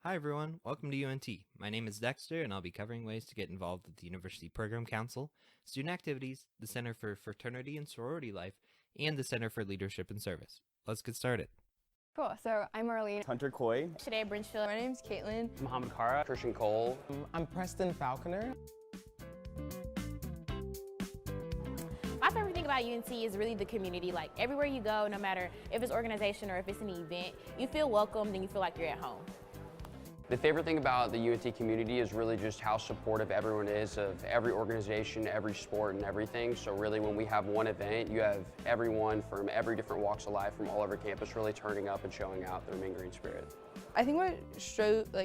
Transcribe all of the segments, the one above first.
Hi everyone, welcome to UNT. My name is Dexter and I'll be covering ways to get involved with the University Program Council, student activities, the Center for Fraternity and Sorority Life, and the Center for Leadership and Service. Let's get started. Cool, so I'm Marlene. Hunter Coy. Today, Bridgefield. My name's Caitlin. Mohammed Kara. Christian Cole. I'm Preston Falconer. My favorite thing about UNC is really the community. Like everywhere you go, no matter if it's organization or if it's an event, you feel welcomed and you feel like you're at home. The favorite thing about the UNT community is really just how supportive everyone is of every organization, every sport, and everything. So really when we have one event, you have everyone from every different walks of life from all over campus really turning up and showing out their mean green spirit. I think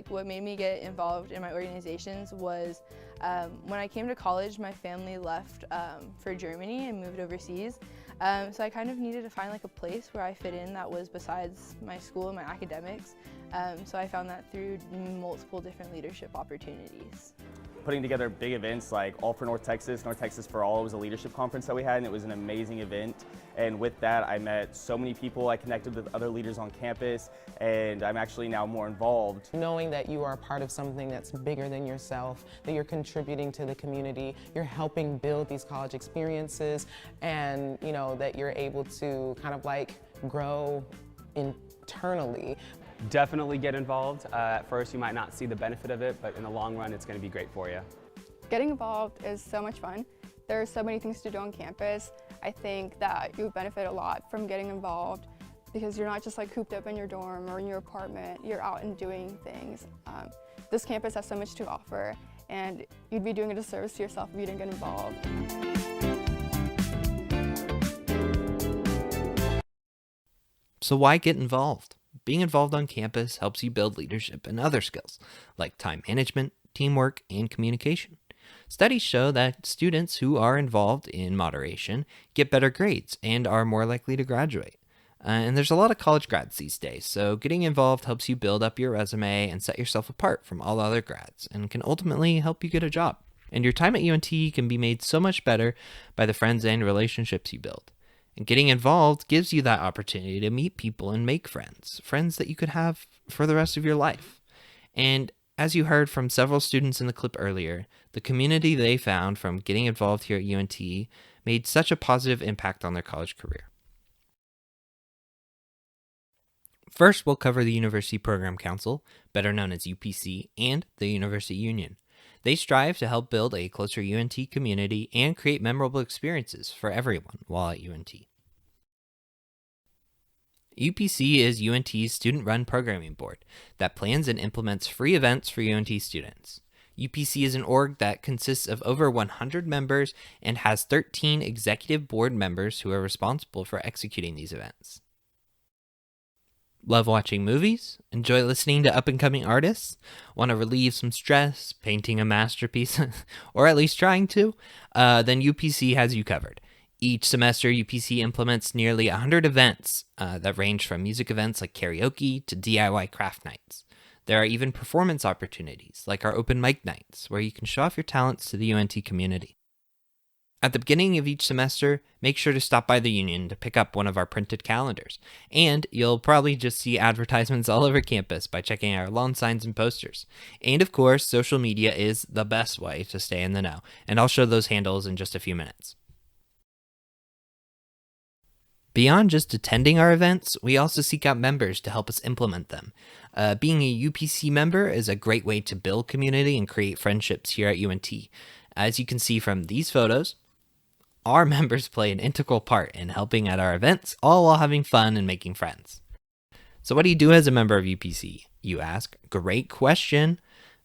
what made me get involved in my organizations was when I came to college, my family left for Germany and moved overseas. So I kind of needed to find a place where I fit in that was besides my school and my academics. So I found that through multiple different leadership opportunities. Putting together big events like All for North Texas for All. It was a leadership conference that we had, and it was an amazing event. And with that, I met so many people. I connected with other leaders on campus, and I'm actually now more involved. Knowing that you are a part of something that's bigger than yourself, that you're contributing to the community, you're helping build these college experiences, and that you're able to kind of grow internally. Definitely get involved. At first you might not see the benefit of it, but in the long run it's going to be great for you. Getting involved is so much fun. There are so many things to do on campus. I think that you would benefit a lot from getting involved because you're not just cooped up in your dorm or in your apartment. You're out and doing things. This campus has so much to offer, and you'd be doing a disservice to yourself if you didn't get involved. So why get involved? Being involved on campus helps you build leadership and other skills like time management, teamwork, and communication. Studies show that students who are involved in moderation get better grades and are more likely to graduate. And there's a lot of college grads these days, so getting involved helps you build up your resume and set yourself apart from all other grads and can ultimately help you get a job. And your time at UNT can be made so much better by the friends and relationships you build. And getting involved gives you that opportunity to meet people and make friends that you could have for the rest of your life. And as you heard from several students in the clip earlier, the community they found from getting involved here at UNT made such a positive impact on their college career. First, we'll cover the University Program Council, better known as UPC, and the University Union. They strive to help build a closer UNT community and create memorable experiences for everyone while at UNT. UPC is UNT's student-run programming board that plans and implements free events for UNT students. UPC is an org that consists of over 100 members and has 13 executive board members who are responsible for executing these events. Love watching movies? Enjoy listening to up-and-coming artists? Want to relieve some stress, painting a masterpiece, or at least trying to? Then UPC has you covered. Each semester, UPC implements nearly 100 events that range from music events like karaoke to DIY craft nights. There are even performance opportunities like our open mic nights, where you can show off your talents to the UNT community. At the beginning of each semester, make sure to stop by the Union to pick up one of our printed calendars. And you'll probably just see advertisements all over campus by checking our lawn signs and posters. And of course, social media is the best way to stay in the know, and I'll show those handles in just a few minutes. Beyond just attending our events, we also seek out members to help us implement them. Being a UPC member is a great way to build community and create friendships here at UNT. As you can see from these photos, our members play an integral part in helping at our events, all while having fun and making friends. So what do you do as a member of UPC, you ask? Great question.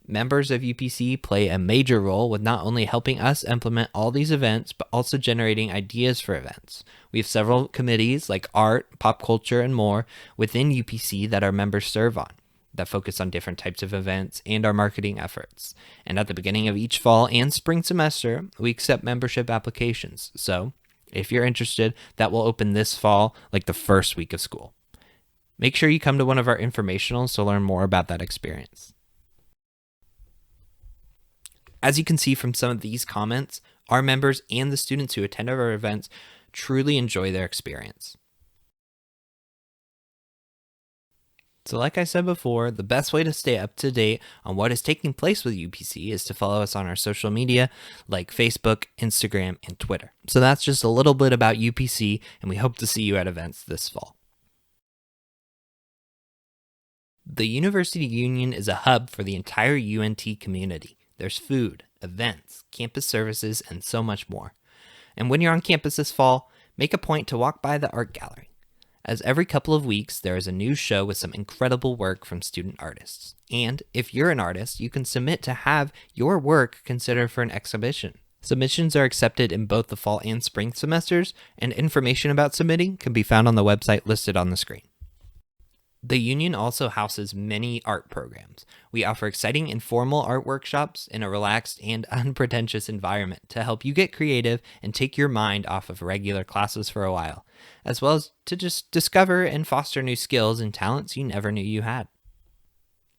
Members of UPC play a major role with not only helping us implement all these events, but also generating ideas for events. We have several committees like art, pop culture, and more within UPC that our members serve on, that focus on different types of events and our marketing efforts. And at the beginning of each fall and spring semester, we accept membership applications. So if you're interested, that will open this fall, like the first week of school. Make sure you come to one of our informationals to learn more about that experience. As you can see from some of these comments, our members and the students who attend our events truly enjoy their experience. So like I said before, the best way to stay up to date on what is taking place with UPC is to follow us on our social media like Facebook, Instagram, and Twitter. So that's just a little bit about UPC, and we hope to see you at events this fall. The University Union is a hub for the entire UNT community. There's food, events, campus services, and so much more. And when you're on campus this fall, make a point to walk by the art gallery, as every couple of weeks there is a new show with some incredible work from student artists. And if you're an artist, you can submit to have your work considered for an exhibition. Submissions are accepted in both the fall and spring semesters, and information about submitting can be found on the website listed on the screen. The Union also houses many art programs. We offer exciting informal art workshops in a relaxed and unpretentious environment to help you get creative and take your mind off of regular classes for a while, as well as to just discover and foster new skills and talents you never knew you had.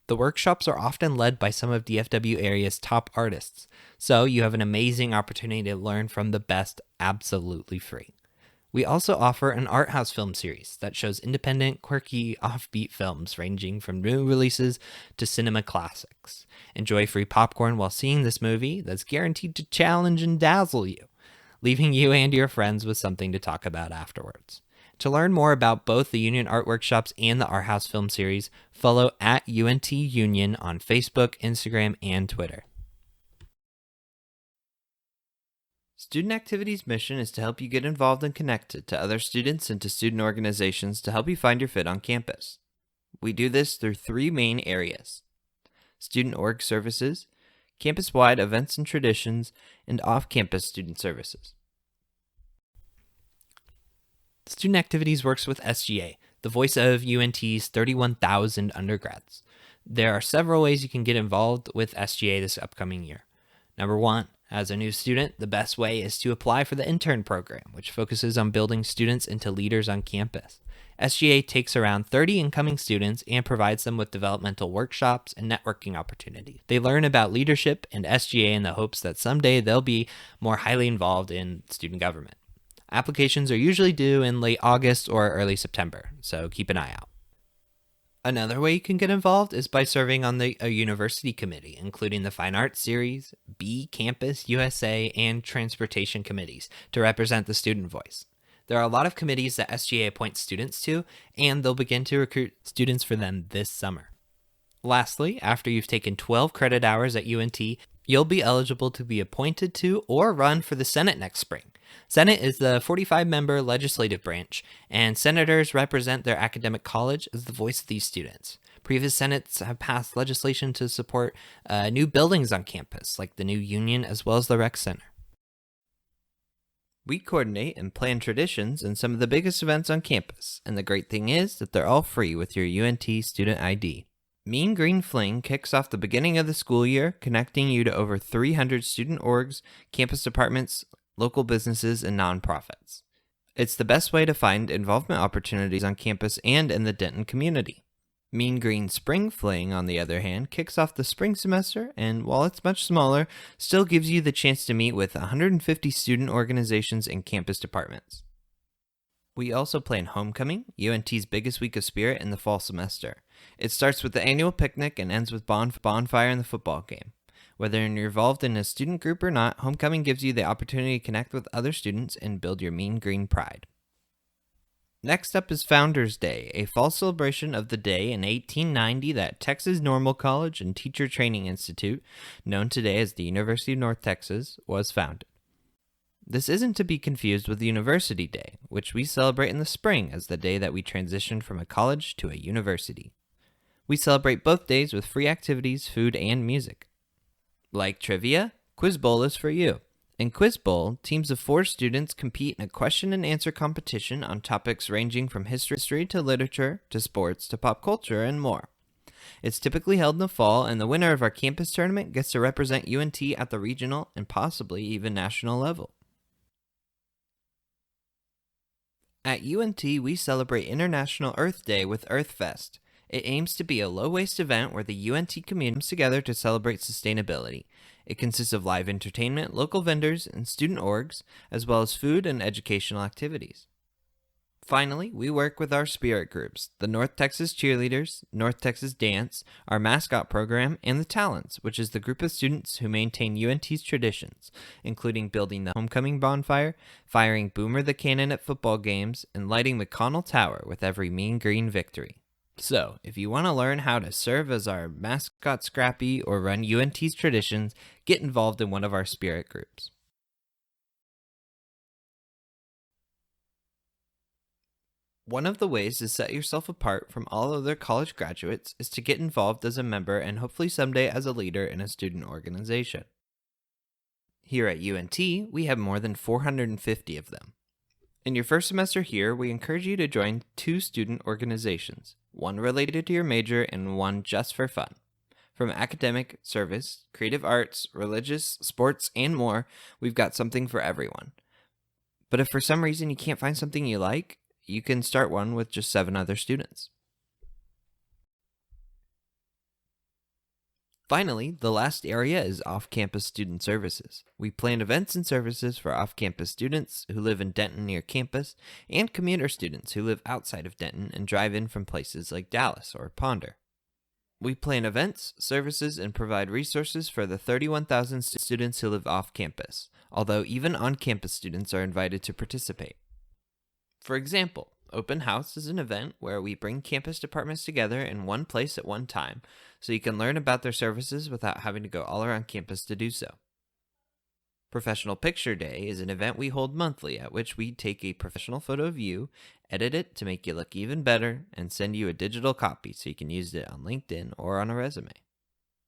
The workshops are often led by some of DFW area's top artists, so you have an amazing opportunity to learn from the best absolutely free. We also offer an art house film series that shows independent, quirky, offbeat films ranging from new releases to cinema classics. Enjoy free popcorn while seeing this movie that's guaranteed to challenge and dazzle you, leaving you and your friends with something to talk about afterwards. To learn more about both the Union Art Workshops and the Art House Film Series, follow at UNT Union on Facebook, Instagram, and Twitter. Student Activity's mission is to help you get involved and connected to other students and to student organizations to help you find your fit on campus. We do this through three main areas: student org services, campus-wide events and traditions, and off-campus student services. Student Activities works with SGA, the voice of UNT's 31,000 undergrads. There are several ways you can get involved with SGA this upcoming year. Number one, as a new student, the best way is to apply for the intern program, which focuses on building students into leaders on campus. SGA takes around 30 incoming students and provides them with developmental workshops and networking opportunities. They learn about leadership and SGA in the hopes that someday they'll be more highly involved in student government. Applications are usually due in late August or early September, so keep an eye out. Another way you can get involved is by serving on a university committee, including the Fine Arts Series, B Campus USA, and Transportation committees to represent the student voice. There are a lot of committees that SGA appoints students to, and they'll begin to recruit students for them this summer. Lastly, after you've taken 12 credit hours at UNT, you'll be eligible to be appointed to or run for the Senate next spring. Senate is the 45-member legislative branch, and senators represent their academic college as the voice of these students. Previous Senates have passed legislation to support new buildings on campus, like the new Union as well as the Rec Center. We coordinate and plan traditions in some of the biggest events on campus, and the great thing is that they're all free with your UNT student ID. Mean Green Fling kicks off the beginning of the school year, connecting you to over 300 student orgs, campus departments, local businesses, and nonprofits. It's the best way to find involvement opportunities on campus and in the Denton community. Mean Green Spring Fling, on the other hand, kicks off the spring semester, and while it's much smaller, still gives you the chance to meet with 150 student organizations and campus departments. We also plan Homecoming, UNT's biggest week of spirit in the fall semester. It starts with the annual picnic and ends with bonfire and the football game. Whether you're involved in a student group or not, Homecoming gives you the opportunity to connect with other students and build your Mean Green pride. Next up is Founders Day, a fall celebration of the day in 1890 that Texas Normal College and Teacher Training Institute, known today as the University of North Texas, was founded. This isn't to be confused with University Day, which we celebrate in the spring as the day that we transitioned from a college to a university. We celebrate both days with free activities, food, and music. Like trivia, Quiz Bowl is for you. In Quiz Bowl, teams of 4 students compete in a question and answer competition on topics ranging from history to literature to sports to pop culture and more. It's typically held in the fall, and the winner of our campus tournament gets to represent UNT at the regional and possibly even national level. At UNT, we celebrate International Earth Day with EarthFest. It aims to be a low-waste event where the UNT community comes together to celebrate sustainability. It consists of live entertainment, local vendors, and student orgs, as well as food and educational activities. Finally, we work with our spirit groups, the North Texas Cheerleaders, North Texas Dance, our mascot program, and the Talents, which is the group of students who maintain UNT's traditions, including building the homecoming bonfire, firing Boomer the Cannon at football games, and lighting McConnell Tower with every Mean Green victory. So, if you want to learn how to serve as our mascot Scrappy or run UNT's traditions, get involved in one of our spirit groups. One of the ways to set yourself apart from all other college graduates is to get involved as a member and hopefully someday as a leader in a student organization. Here at UNT, we have more than 450 of them. In your first semester here, we encourage you to join 2 student organizations, one related to your major and one just for fun. From academic, service, creative arts, religious, sports, and more, we've got something for everyone. But if for some reason you can't find something you like, you can start one with just 7 other students. Finally, the last area is off-campus student services. We plan events and services for off-campus students who live in Denton near campus and commuter students who live outside of Denton and drive in from places like Dallas or Ponder. We plan events, services, and provide resources for the 31,000 students who live off-campus, although even on-campus students are invited to participate. For example, Open House is an event where we bring campus departments together in one place at one time, so you can learn about their services without having to go all around campus to do so. Professional Picture Day is an event we hold monthly at which we take a professional photo of you, edit it to make you look even better, and send you a digital copy so you can use it on LinkedIn or on a resume.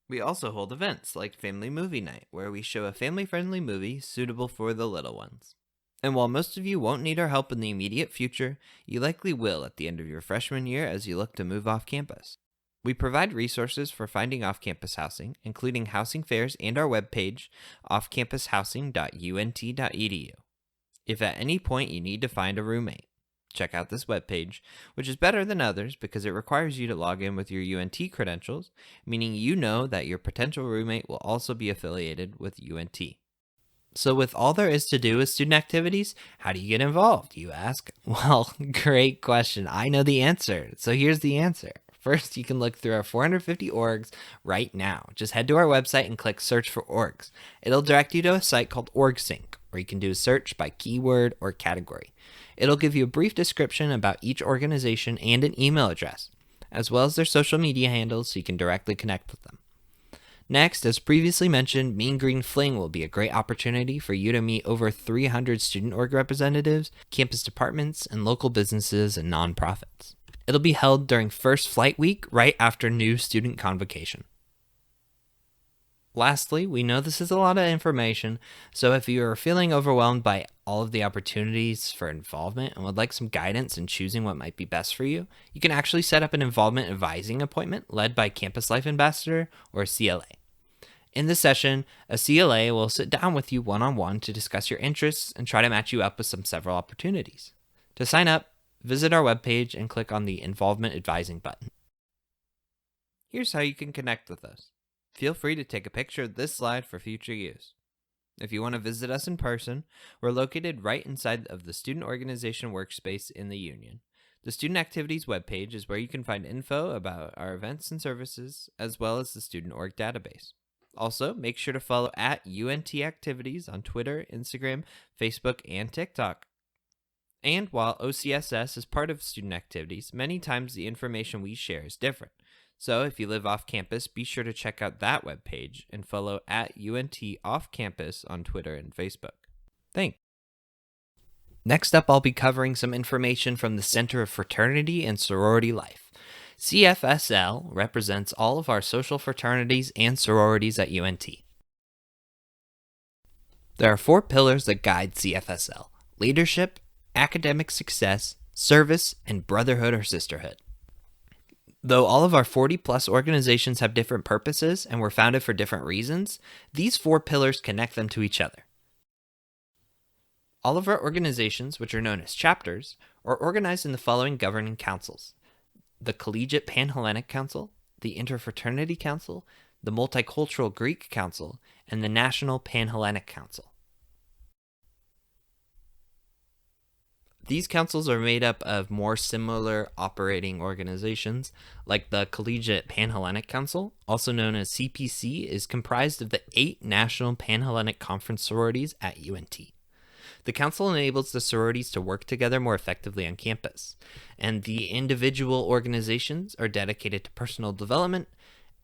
We also hold events like Family Movie Night, where we show a family-friendly movie suitable for the little ones. And while most of you won't need our help in the immediate future, you likely will at the end of your freshman year as you look to move off campus. We provide resources for finding off-campus housing, including housing fairs and our webpage, offcampushousing.unt.edu. If at any point you need to find a roommate, check out this webpage, which is better than others because it requires you to log in with your UNT credentials, meaning you know that your potential roommate will also be affiliated with UNT. So with all there is to do with student activities, how do you get involved, you ask? Well, great question. I know the answer. So here's the answer. First, you can look through our 450 orgs right now. Just head to our website and click search for orgs. It'll direct you to a site called OrgSync, where you can do a search by keyword or category. It'll give you a brief description about each organization and an email address, as well as their social media handles so you can directly connect with them. Next, as previously mentioned, Mean Green Fling will be a great opportunity for you to meet over 300 student org representatives, campus departments, and local businesses and nonprofits. It'll be held during First Flight Week right after new student convocation. Lastly, we know this is a lot of information, so if you are feeling overwhelmed by all of the opportunities for involvement and would like some guidance in choosing what might be best for you, you can actually set up an involvement advising appointment led by Campus Life Ambassador or a CLA. In this session, a CLA will sit down with you one-on-one to discuss your interests and try to match you up with some several opportunities. To sign up, visit our webpage and click on the Involvement Advising button. Here's how you can connect with us. Feel free to take a picture of this slide for future use. If you want to visit us in person, we're located right inside of the student organization workspace in the Union. The Student Activities webpage is where you can find info about our events and services, as well as the Student Org database. Also, make sure to follow at UNT Activities on Twitter, Instagram, Facebook, and TikTok. And while OCSS is part of student activities, many times the information we share is different. So if you live off campus, be sure to check out that webpage and follow at UNT Off Campus on Twitter and Facebook. Thanks. Next up, I'll be covering some information from the Center of Fraternity and Sorority Life. CFSL represents all of our social fraternities and sororities at UNT. There are 4 pillars that guide CFSL: leadership, academic success, service, and brotherhood or sisterhood. Though all of our 40-plus organizations have different purposes and were founded for different reasons, these 4 pillars connect them to each other. All of our organizations, which are known as chapters, are organized in the following governing councils: the Collegiate Panhellenic Council, the Interfraternity Council, the Multicultural Greek Council, and the National Panhellenic Council. These councils are made up of more similar operating organizations, like the Collegiate Panhellenic Council, also known as CPC, is comprised of the 8 national Panhellenic conference sororities at UNT. The council enables the sororities to work together more effectively on campus, and the individual organizations are dedicated to personal development,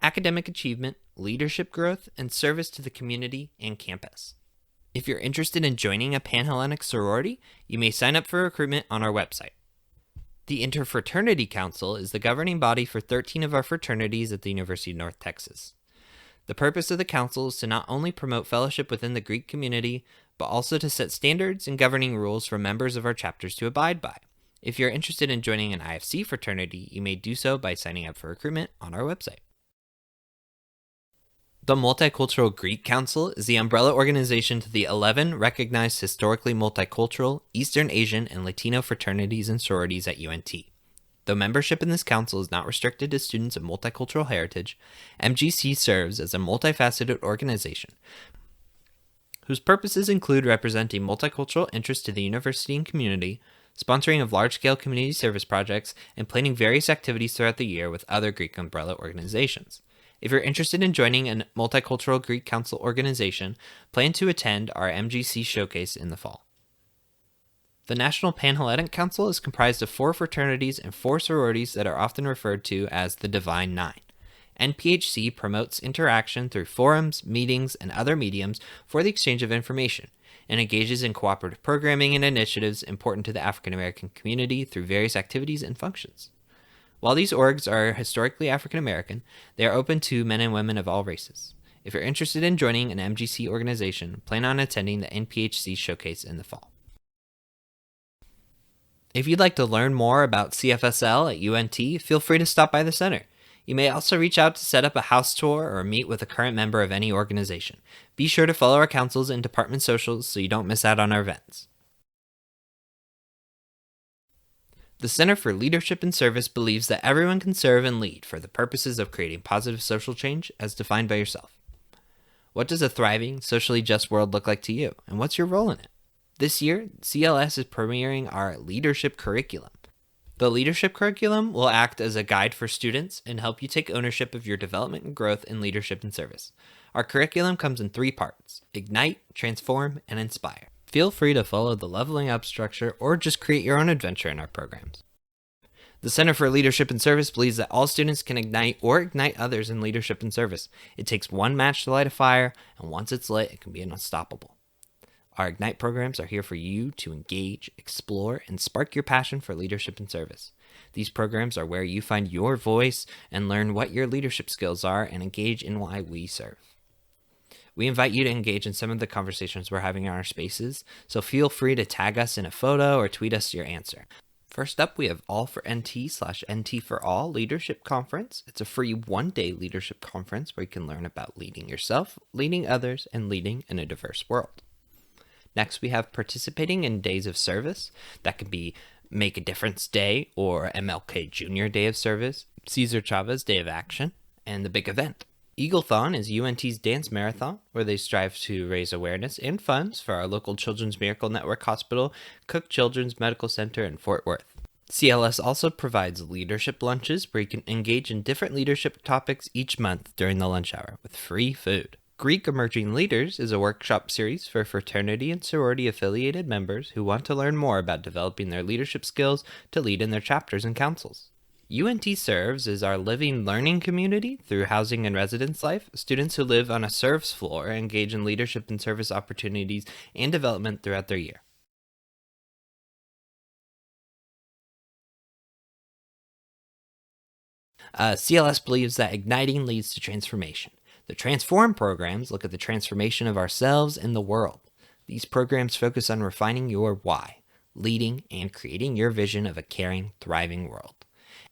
academic achievement, leadership growth, and service to the community and campus. If you're interested in joining a Panhellenic sorority, you may sign up for recruitment on our website. The Interfraternity Council is the governing body for 13 of our fraternities at the University of North Texas. The purpose of the council is to not only promote fellowship within the Greek community, but also to set standards and governing rules for members of our chapters to abide by. If you're interested in joining an IFC fraternity, you may do so by signing up for recruitment on our website. The Multicultural Greek Council is the umbrella organization to the 11 recognized historically multicultural Eastern Asian and Latino fraternities and sororities at UNT. Though membership in this council is not restricted to students of multicultural heritage, MGC serves as a multifaceted organization whose purposes include representing multicultural interests to the university and community, sponsoring of large-scale community service projects, and planning various activities throughout the year with other Greek umbrella organizations. If you're interested in joining a Multicultural Greek Council organization, plan to attend our MGC showcase in the fall. The National Panhellenic Council is comprised of 4 fraternities and 4 sororities that are often referred to as the Divine Nine. NPHC promotes interaction through forums, meetings, and other mediums for the exchange of information, and engages in cooperative programming and initiatives important to the African American community through various activities and functions. While these orgs are historically African American, they are open to men and women of all races. If you're interested in joining an MGC organization, plan on attending the NPHC showcase in the fall. If you'd like to learn more about CFSL at UNT, feel free to stop by the center. You may also reach out to set up a house tour or meet with a current member of any organization. Be sure to follow our councils and department socials so you don't miss out on our events. The Center for Leadership and Service believes that everyone can serve and lead for the purposes of creating positive social change as defined by yourself. What does a thriving, socially just world look like to you, and what's your role in it? This year, CLS is premiering our leadership curriculum. The leadership curriculum will act as a guide for students and help you take ownership of your development and growth in leadership and service. Our curriculum comes in 3 parts: Ignite, Transform, and Inspire. Feel free to follow the leveling up structure or just create your own adventure in our programs. The Center for Leadership and Service believes that all students can ignite or ignite others in leadership and service. It takes one match to light a fire, and once it's lit, it can be unstoppable. Our Ignite programs are here for you to engage, explore, and spark your passion for leadership and service. These programs are where you find your voice and learn what your leadership skills are and engage in why we serve. We invite you to engage in some of the conversations we're having in our spaces, so feel free to tag us in a photo or tweet us your answer. First up, we have All for NT/NT for All Leadership Conference. It's a free 1-day leadership conference where you can learn about leading yourself, leading others, and leading in a diverse world. Next, we have participating in days of service. That could be Make a Difference Day or MLK Jr. Day of Service, Cesar Chavez Day of Action, and the big event. Eaglethon is UNT's dance marathon, where they strive to raise awareness and funds for our local Children's Miracle Network Hospital, Cook Children's Medical Center in Fort Worth. CLS also provides leadership lunches where you can engage in different leadership topics each month during the lunch hour with free food. Greek Emerging Leaders is a workshop series for fraternity and sorority affiliated members who want to learn more about developing their leadership skills to lead in their chapters and councils. UNT serves as our living learning community through housing and residence life. Students who live on a serves floor engage in leadership and service opportunities and development throughout their year. CLS believes that igniting leads to transformation. The Transform programs look at the transformation of ourselves and the world. These programs focus on refining your why, leading and creating your vision of a caring, thriving world.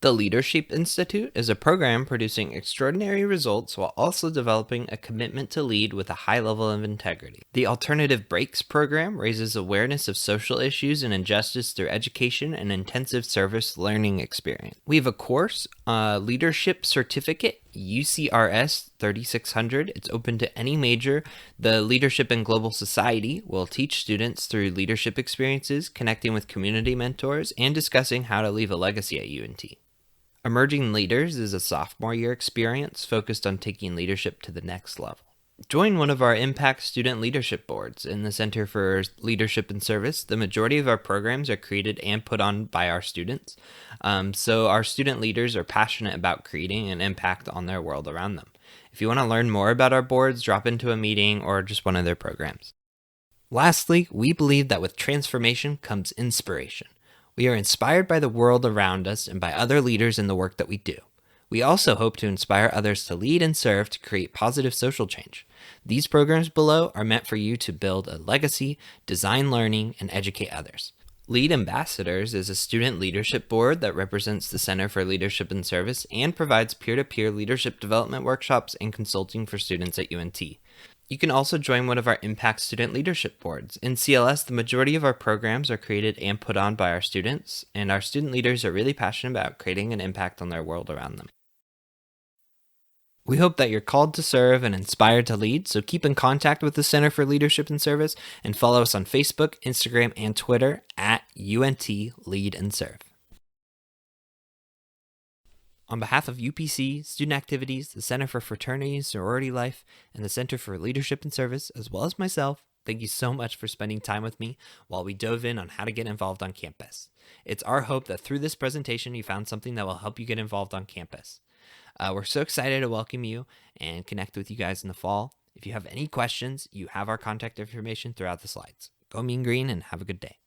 The Leadership Institute is a program producing extraordinary results while also developing a commitment to lead with a high level of integrity. The Alternative Breaks program raises awareness of social issues and injustice through education and intensive service learning experience. We have a course Leadership Certificate, UCRS 3600. It's open to any major. The Leadership in Global Society will teach students through leadership experiences, connecting with community mentors, and discussing how to leave a legacy at UNT. Emerging Leaders is a sophomore year experience focused on taking leadership to the next level. Join one of our Impact Student Leadership Boards in the Center for Leadership and Service. The majority of our programs are created and put on by our students. So our student leaders are passionate about creating an impact on their world around them. If you want to learn more about our boards, drop into a meeting or just one of their programs. Lastly, we believe that with transformation comes inspiration. We are inspired by the world around us and by other leaders in the work that we do. We also hope to inspire others to lead and serve to create positive social change. These programs below are meant for you to build a legacy, design learning, and educate others. Lead Ambassadors is a student leadership board that represents the Center for Leadership and Service and provides peer-to-peer leadership development workshops and consulting for students at UNT. You can also join one of our Impact Student Leadership Boards. In CLS, the majority of our programs are created and put on by our students, and our student leaders are really passionate about creating an impact on their world around them. We hope that you're called to serve and inspired to lead, so keep in contact with the Center for Leadership and Service and follow us on Facebook, Instagram, and Twitter at UNT Lead and Serve. On behalf of UPC, Student Activities, the Center for Fraternity Sorority Life, and the Center for Leadership and Service, as well as myself, thank you so much for spending time with me while we dove in on how to get involved on campus. It's our hope that through this presentation you found something that will help you get involved on campus. We're so excited to welcome you and connect with you guys in the fall. If you have any questions, you have our contact information throughout the slides. Go Mean Green and have a good day.